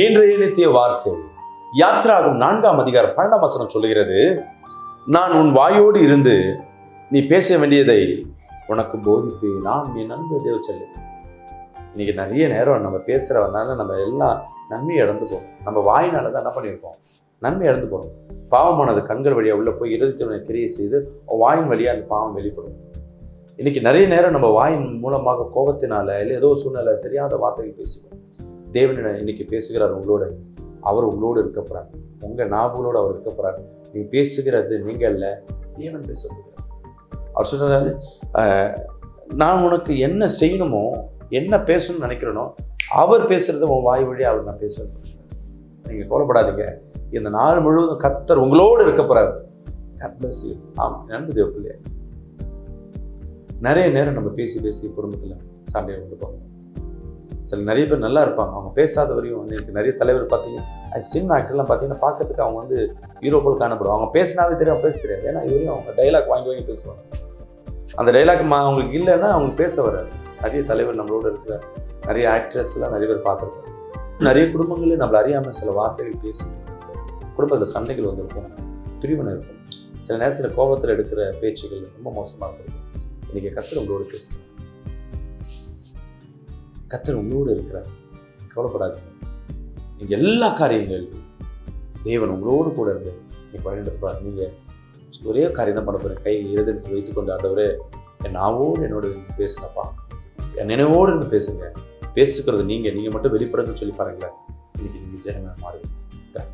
இன்றைய நித்திய வார்த்தை யாத்ராகும் 4ஆம் அதிகாரம் 12ஆம் வசனம் சொல்லுகிறது, நான் உன் வாயோடு இருந்து நீ பேச வேண்டியதை உனக்கு போதிப்பேன், நான் என் நண்பர் தேவ சொல்லு. இன்னைக்கு நிறைய நேரம் நம்ம பேசுறவனால நம்ம எல்லாம் நன்மையை இழந்து போகிறோம். நம்ம வாயினால தான் என்ன பண்ணியிருக்கோம், நன்மை இழந்து போகிறோம். பாவமானது கண்கள் வழியாக உள்ள போய் இருதயத்தினை கிரியை செய்து வாயின் வழியாக அந்த பாவம் வெளிப்படும். இன்னைக்கு நிறைய நேரம் நம்ம வாயின் மூலமாக கோபத்தினால இல்லை ஏதோ சூழ்நிலை தெரியாத வார்த்தைகள் பேசுவோம். தேவனிடம் இன்னைக்கு பேசுகிறார் உங்களோட, அவர் உங்களோடு இருக்க போறார். உங்க நாவுகளோடு அவர் இருக்க போறார். நீங்க பேசுகிறது நீங்க அல்ல, தேவன் பேச போகிறார். அவர் சொன்னாரு, நான் உனக்கு என்ன செய்யணுமோ என்ன பேசணும்னு நினைக்கிறேனோ அவர் பேசுறது உன் வாய் வழி அவர் நான் பேசுறேன். நீங்க கவலைப்படாதீங்க, இந்த நாள் முழுவதும் கர்த்தர் உங்களோடு இருக்க போறாரு. நன்றி தேவ பிள்ளைய. நிறைய நேரம் நம்ம பேசி பேசி குடும்பத்துல சண்டையை கொண்டு போவோம். நிறைய பேர் நல்லா இருப்பாங்க, அவங்க பேசாத வரையும். எனக்கு நிறைய தலைவர் பார்த்தீங்கன்னா சினிமா ஆக்டர்லாம் பார்த்தீங்கன்னா பார்க்கறதுக்கு அவங்க வந்து ஹீரோ போல் காணப்படுவாங்க. அவங்க பேசினாவே தெரியும், பேச தெரியாது. ஏன்னா இதுவரையும் அவங்க டைலாக் வாங்கி பேசுவாங்க. அந்த டைலாக் அவங்களுக்கு இல்லைன்னா அவங்க பேச வராது. நிறைய தலைவர் நம்மளோட இருக்கிற நிறைய ஆக்ட்ரஸ்லாம் நிறைய பேர் பார்த்துருக்கோம். நிறைய குடும்பங்களில் நம்மளை அறியாமல் சில வார்த்தைகள் பேசி குடும்பத்தில் சண்டைகள் வந்திருக்கும், பிரிவினை இருக்கும். சில நேரத்தில் கோபத்தில் எடுக்கிற பேச்சுகள் ரொம்ப மோசமாக இருக்கும். இன்னைக்கு கர்த்தர் உங்களோடு பேசுகிறார். கர்த்தர் உங்களோடு இருக்கிறார், கவலைப்படாதீங்க. நீங்கள் எல்லா காரியங்களும் தேவன் உங்களோடு கூட இருந்து நீங்கள் வழிநடத்துவார். நீங்கள் ஒரே காரியம் தான் பண்ண போகிறேன், கை இருதயத்தில் வைத்துக்கொண்டு, ஆண்டவரே என் நாவோடு என்னோட பேசுங்கப்பா, என் நினைவோடு இருந்து பேசுங்க. பேசுகிறது நீங்கள் மட்டும் வெளிப்படுன்னு சொல்லி பாருங்களேன். இன்னைக்கு நீங்கள் ஜனங்க மாறுவீங்க.